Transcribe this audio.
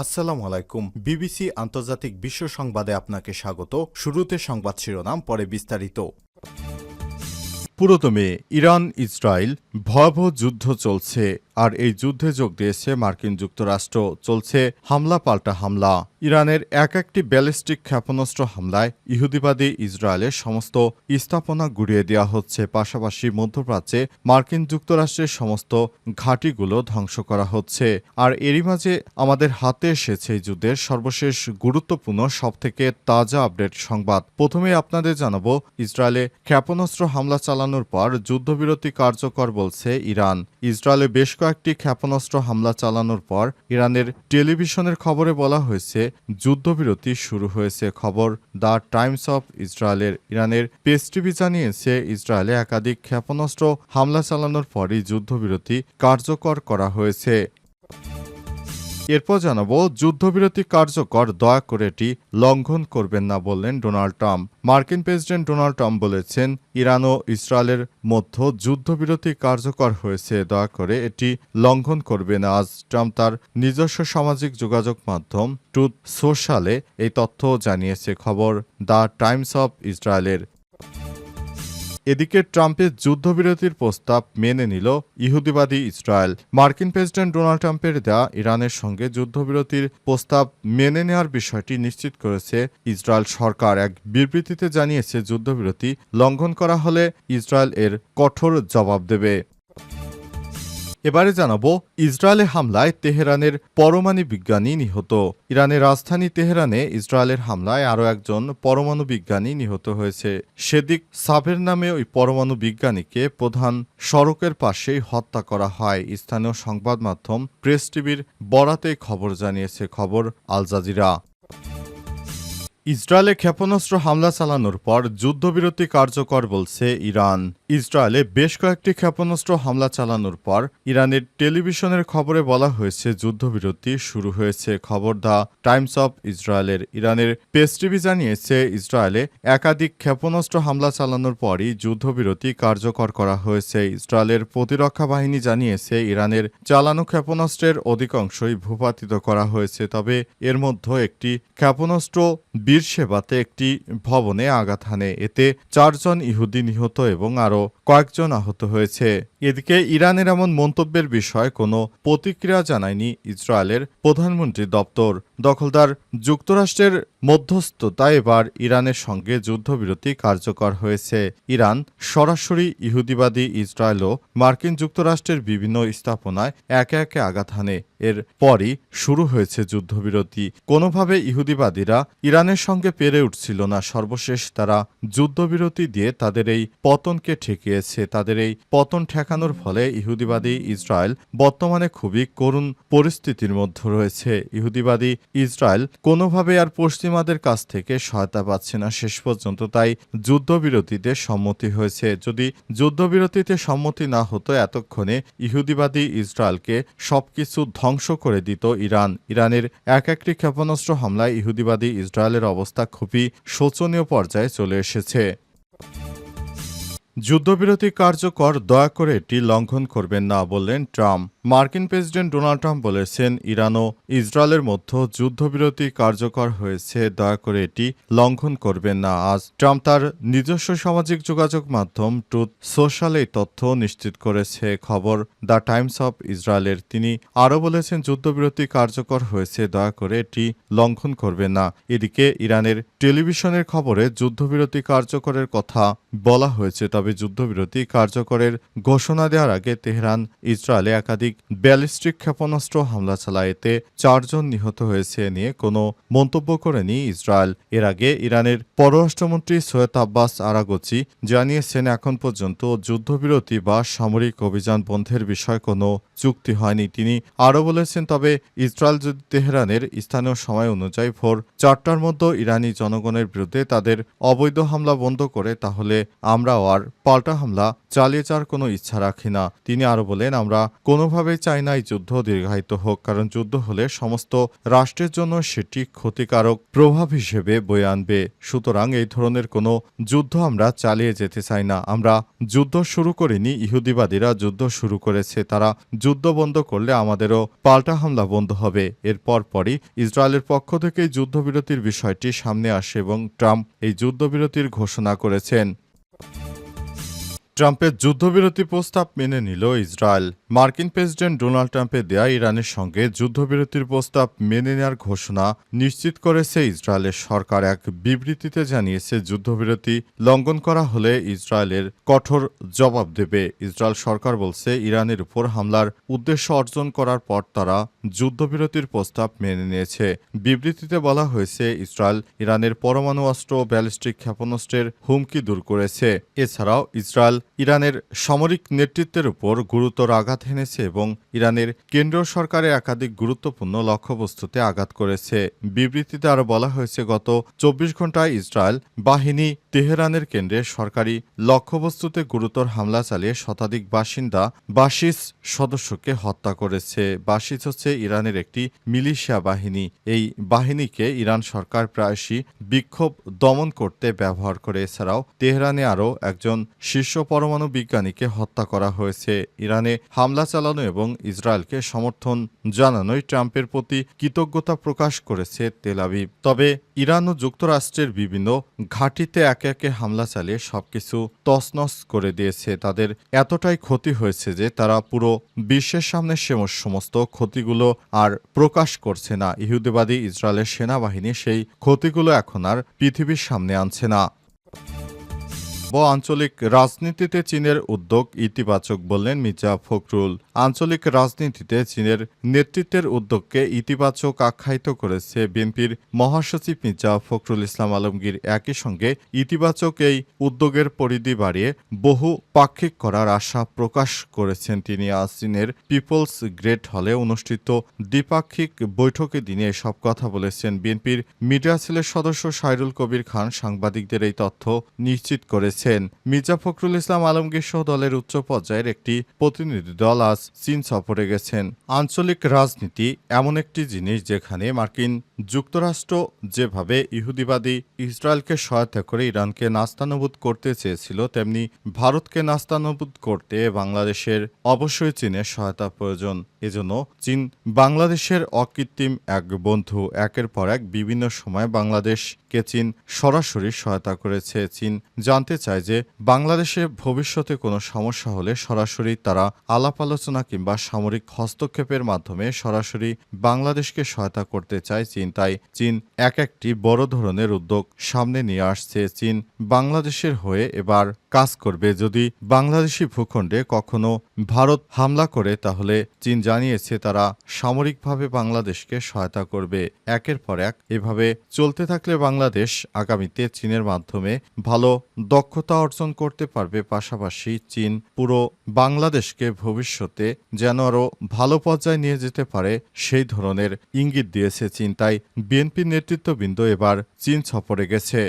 আসসালামু আলাইকুম। বিবিসি আন্তর্জাতিক বিশ্ব সংবাদে আপনাকে স্বাগত। শুরুতে সংবাদ শিরোনাম, পরে বিস্তারিত। পুরোদমে ইরান ইসরায়েল ভয়াবহ যুদ্ধ চলছে, আর এই যুদ্ধে যোগ দিয়েছে মার্কিন যুক্তরাষ্ট্র। চলছে হামলা পাল্টা হামলা। ইরানের একটি ব্যালিস্টিক ক্ষেপণাস্ত্র হামলায় ইহুদিবাদী ইসরায়েলের সমস্ত স্থাপনা গুড়িয়ে দেওয়া হচ্ছে। পাশাপাশি মধ্যপ্রাচ্যে মার্কিন যুক্তরাষ্ট্রের সমস্ত ঘাঁটিগুলো ধ্বংস করা হচ্ছে। আর এরই মাঝে আমাদের হাতে এসেছে এই যুদ্ধের সর্বশেষ গুরুত্বপূর্ণ সবথেকে তাজা আপডেট সংবাদ। প্রথমে আপনাদের জানাবো, ইসরায়েলে ক্ষেপণাস্ত্র হামলা চালানোর পর যুদ্ধবিরতি কার্যকর বলছে ইরান। ইসরায়েলে বেশ কয়েকটি ক্ষেপণাস্ত্র হামলা চালানোর পর ইরানের টেলিভিশনের খবরে বলা হয়েছে যুদ্ধবিরতি শুরু হয়েছে। খবর দ্য টাইমস অফ ইসরায়েলের। ইরানের পেস টিভি জানিয়েছে, ইসরায়েলে একাধিক ক্ষেপণাস্ত্র হামলা চালানোর পরই যুদ্ধবিরতি কার্যকর করা হয়েছে। এরপর জানাবো, যুদ্ধবিরতি কার্যকর, দয়া করে এটি লঙ্ঘন করবেন না বললেন ডোনাল্ড ট্রাম্প। মার্কিন প্রেসিডেন্ট ডোনাল্ড ট্রাম্প বলেছেন, ইরান ও ইসরায়েলের মধ্যে যুদ্ধবিরতি কার্যকর হয়েছে, দয়া করে এটি লঙ্ঘন করবে না। আজ ট্রাম্প তার নিজস্ব সামাজিক যোগাযোগ মাধ্যম ট্রুথ সোশ্যালে এই তথ্য জানিয়েছে। খবর দ্য টাইমস অফ ইসরায়েলের। এদিকে ট্রাম্পের যুদ্ধবিরতির প্রস্তাব মেনে নিল ইহুদিবাদী ইসরায়েল। মার্কিন প্রেসিডেন্ট ডোনাল্ড ট্রাম্পের দেয়া ইরানের সঙ্গে যুদ্ধবিরতির প্রস্তাব মেনে নেওয়ার বিষয়টি নিশ্চিত করেছে ইসরায়েল সরকার। এক বিবৃতিতে জানিয়েছে, যুদ্ধবিরতি লঙ্ঘন করা হলে ইসরায়েল এর কঠোর জবাব দেবে। এবারে জানাবো, ইসরায়েলে হামলায় তেহরানের পরমাণু বিজ্ঞানী নিহত। ইরানের রাজধানী তেহরানে ইসরায়েলের হামলায় আরও একজন পরমাণু বিজ্ঞানী নিহত হয়েছে। সেদিক সাবের নামে ওই পরমাণু বিজ্ঞানীকে প্রধান সড়কের পাশেই হত্যা করা হয়। স্থানীয় সংবাদ মাধ্যম প্রেস টিভির বরাতে খবর জানিয়েছে। খবর আল জাজিরা। ইসরায়েলে ক্ষেপণাস্ত্র হামলা চালানোর পর যুদ্ধবিরতি কার্যকর বলছে ইরান। ইসরায়েলে বেশ কয়েকটি ক্ষেপণাস্ত্র হামলা চালানোর পর ইরানের টেলিভিশনের খবরে বলা হয়েছে যুদ্ধবিরতি শুরু হয়েছে। খবর দ্য টাইমস অফ ইসরায়েলের। ইরানের পেস টিভি জানিয়েছে, ইসরায়েলে একাধিক ক্ষেপণাস্ত্র হামলা চালানোর পরই যুদ্ধবিরতি কার্যকর করা হয়েছে। ইসরায়েলের প্রতিরক্ষা বাহিনী জানিয়েছে, ইরানের চালানো ক্ষেপণাস্ত্রের অধিকাংশই ভূপাতিত করা হয়েছে। তবে এর মধ্যে একটি ক্ষেপণাস্ত্র বীরশেবাতে একটি ভবনে আঘাত হানে। এতে 4 জন ইহুদি নিহত এবং আরও কয়েকজন আহত হয়েছে। এদিকে ইরানের এমন মন্তব্যের বিষয়ে কোনো প্রতিক্রিয়া জানায়নি ইসরায়েলের প্রধানমন্ত্রী দপ্তর। দখলদার যুক্তরাষ্ট্রের মধ্যস্থতায় এবার ইরানের সঙ্গে যুদ্ধবিরতি কার্যকর হয়েছে। ইরান সরাসরি ইহুদিবাদী ইসরায়েল ও মার্কিন যুক্তরাষ্ট্রের বিভিন্ন স্থাপনায় একে একে আঘাত হানে। এর পরই শুরু হয়েছে যুদ্ধবিরতি। কোনোভাবে ইহুদিবাদীরা ইরানের সঙ্গে পেরে উঠছিল না। সর্বশেষ তারা যুদ্ধবিরতি দিয়ে তাদের এই পতনকে ঠেকিয়েছে। তাদের এই পতন ঠেকানোর ফলে ইহুদিবাদী ইসরায়েল বর্তমানে খুবই করুণ পরিস্থিতির মধ্যে রয়েছে। ইহুদিবাদী ইসরায়েল কোনোভাবে আর পশ্চিমাদের কাছ থেকে সহায়তা পাচ্ছে না শেষ পর্যন্ত। তাই যুদ্ধবিরতিতে সম্মতি হয়েছে। যদি যুদ্ধবিরতিতে সম্মতি না হতো, এতক্ষণে ইহুদিবাদী ইসরায়েলকে সবকিছু ধ্বংস করে দিত ইরান। ইরানের একটি ক্ষেপণাস্ত্র হামলায় ইহুদিবাদী ইসরায়েলের অবস্থা খুবই শোচনীয় পর্যায়ে চলে এসেছে। যুদ্ধবিরতি কার্যকর, দয়া করে এটি লঙ্ঘন করবেন না বললেন ট্রাম্প। মার্কিন প্রেসিডেন্ট ডোনাল্ড ট্রাম্প বলেছেন, ইরান ও ইসরায়েলের মধ্যে যুদ্ধবিরতি কার্যকর হয়েছে, দয়া করে এটি লঙ্ঘন করবেন না। আজ ট্রাম্প তার নিজস্ব সামাজিক যোগাযোগ মাধ্যম ট্রুথ সোশ্যালে এই তথ্য নিশ্চিত করেছে। খবর দ্য টাইমস অফ ইসরায়েলের। তিনি আরও বলেছেন, যুদ্ধবিরতি কার্যকর হয়েছে, দয়া করে এটি লঙ্ঘন করবেন না। এদিকে ইরানের টেলিভিশনের খবরে যুদ্ধবিরতি কার্যকরের কথা বলা হয়েছে। তবে যুদ্ধবিরতি কার্যকরের ঘোষণা দেওয়ার আগে তেহরান ইসরায়েলে একাধিক ব্যালিস্টিক ক্ষেপণাস্ত্র হামলা চালায়। এতে 4 জন নিহত হয়েছে নিয়ে কোনো মন্তব্য করেনি ইসরায়েল। এর আগে ইরানের পররাষ্ট্রমন্ত্রী সৈয়দ আব্বাস আরাগচি জানিয়েছেন, এখন পর্যন্ত যুদ্ধবিরতি বা সামরিক অভিযান বন্ধের বিষয়ে কোনো চুক্তি হয়নি। তিনি আরও বলেছেন, তবে ইসরায়েল যদি তেহরানের স্থানীয় সময় অনুযায়ী ভোর 4টার মধ্যে ইরানি জনগণের বিরুদ্ধে তাদের অবৈধ হামলা বন্ধ করে, তাহলে আমরাও আর পাল্টা হামলা চালিয়ে যাওয়ার কোনো ইচ্ছা রাখি না। তিনি আরও বলেন, আমরা কোনোভাবেই চাই না এই যুদ্ধ দীর্ঘায়িত হোক, কারণ যুদ্ধ হলে সমস্ত রাষ্ট্রের জন্য সেটি ক্ষতিকারক প্রভাব হিসেবে বয়ে আনবে। সুতরাং এই ধরনের কোনো যুদ্ধ আমরা চালিয়ে যেতে চাই না। আমরা যুদ্ধ শুরু করিনি, ইহুদিবাদীরা যুদ্ধ শুরু করেছে। তারা যুদ্ধ বন্ধ করলে আমাদেরও পাল্টা হামলা বন্ধ হবে। এর পরপরই ইসরায়েলের পক্ষ থেকে যুদ্ধবিরতির বিষয়টি সামনে আসে এবং ট্রাম্প এই যুদ্ধবিরতির ঘোষণা করেছেন। ট্রাম্পের যুদ্ধবিরতি প্রস্তাব মেনে নিল ইসরায়েল। মার্কিন প্রেসিডেন্ট ডোনাল্ড ট্রাম্পের দেয়া ইরানের সঙ্গে যুদ্ধবিরতির প্রস্তাব মেনে নেওয়ার ঘোষণা নিশ্চিত করেছে ইসরায়েলের সরকার। এক বিবৃতিতে জানিয়েছে, যুদ্ধবিরতি লঙ্ঘন করা হলে ইসরায়েলের কঠোর জবাব দেবে। ইসরায়েল সরকার বলছে, ইরানের উপর হামলার উদ্দেশ্য অর্জন করার পর তারা যুদ্ধবিরতির প্রস্তাব মেনে নিয়েছে। বিবৃতিতে বলা হয়েছে, ইসরায়েল ইরানের পরমাণু অস্ত্র ও ব্যালিস্টিক ক্ষেপণাস্ত্রের হুমকি দূর করেছে। এছাড়াও ইসরায়েল ইরানের সামরিক নেতৃত্বের উপর গুরুতর আঘাত হেনেছে এবং ইরানের কেন্দ্রীয় সরকারের একাধিক গুরুত্বপূর্ণ লক্ষ্যবস্তুতে আঘাত করেছে। বিবৃতিতে আরও বলা হয়েছে, গত ২৪ ঘণ্টায় ইসরায়েল বাহিনী তেহরানের কেন্দ্রে সরকারি লক্ষ্যবস্তুতে গুরুতর হামলা চালিয়ে শতাধিক বাশিস সদস্যকে হত্যা করেছে। বাশিস হচ্ছে ইরানের একটি মিলিশিয়া বাহিনী। এই বাহিনীকে ইরান সরকার প্রায়শই বিক্ষোভ দমন করতে ব্যবহার করে। এছাড়াও তেহরানে আরও একজন শীর্ষ পরমাণু বিজ্ঞানীকে হত্যা করা হয়েছে। ইরানে হামলা চালানো এবং ইসরায়েলকে সমর্থন জানানোয় ট্রাম্পের প্রতি কৃতজ্ঞতা প্রকাশ করেছে তেল আবিব। তবে ইরান ও যুক্তরাষ্ট্রের বিভিন্ন ঘাঁটিতে একে একে হামলা চালিয়ে সবকিছু তছনছ করে দিয়েছে। তাদের এতটাই ক্ষতি হয়েছে যে তারা পুরো বিশ্বের সামনে সমস্ত ক্ষতিগুলো আর প্রকাশ করছে না। ইহুদিবাদী ইসরায়েলের সেনাবাহিনী সেই ক্ষতিগুলো এখন আর পৃথিবীর সামনে আনছে না। আঞ্চলিক রাজনীতিতে চীনের উদ্যোগ ইতিবাচক বললেন মির্জা ফখরুল। আঞ্চলিক রাজনীতিতে চীনের নেতৃত্বের উদ্যোগকে ইতিবাচক আখ্যায়িত করেছে বিএনপির মহাসচিব মির্জা ফখরুল ইসলাম আলমগীর। একই সঙ্গে ইতিবাচক এই উদ্যোগের পরিধি বাড়িয়ে বহু পাক্ষিক করার আশা প্রকাশ করেছেন তিনি। আজ চীনের পিপলস গ্রেট হলে অনুষ্ঠিত দ্বিপাক্ষিক বৈঠকে তিনি এসব কথা বলেছেন। বিএনপির মিডিয়া সেলের সদস্য সাইরুল কবির খান সাংবাদিকদের এই তথ্য নিশ্চিত করেছেন। মির্জা ফখরুল ইসলাম আলমগীর সহ দলের উচ্চ পর্যায়ের একটি প্রতিনিধি দল আজ চীন সফরে গেছেন। আঞ্চলিক রাজনীতি এমন একটি জিনিস যেখানে মার্কিন যুক্তরাষ্ট্র যেভাবে ইহুদিবাদী ইসরায়েলকে সহায়তা করে ইরানকে নাস্তানাবুদ করতে চেয়েছিল, তেমনি ভারতকে নাস্তানাবুদ করতে বাংলাদেশের অবশ্যই চীনের সহায়তা প্রয়োজন। এজন্য চীন বাংলাদেশের অকৃত্রিম এক বন্ধু। একের পর এক বিভিন্ন সময় বাংলাদেশকে চীন সরাসরি সহায়তা করেছে। চীন জানতে চায় যে বাংলাদেশে ভবিষ্যতে কোনো সমস্যা হলে সরাসরি তারা আলাপ আলোচনা কিংবা সামরিক হস্তক্ষেপের মাধ্যমে সরাসরি বাংলাদেশকে সহায়তা করতে চায় চীন। তাই চীন একটি বড় ধরনের উদ্যোগ সামনে নিয়ে আসছে। চীন বাংলাদেশের হয়ে এবার কাজ করবে। যদি বাংলাদেশি ভূখণ্ডে কখনো ভারত হামলা করে তাহলে চীন জানিয়েছে তারা সামরিকভাবে বাংলাদেশকে সহায়তা করবে। একের পর এক এভাবে চলতে থাকলে বাংলাদেশ আগামীতে চীনের মাধ্যমে ভালো দক্ষতা অর্জন করতে পারবে। পাশাপাশি চীন পুরো বাংলাদেশকে ভবিষ্যতে যেন আরও ভালো পর্যায়ে নিয়ে যেতে পারে সেই ধরনের ইঙ্গিত দিয়েছে চীন। তাই বিএনপির নেতৃত্ববৃন্দ এবার চীন সফরে গেছে।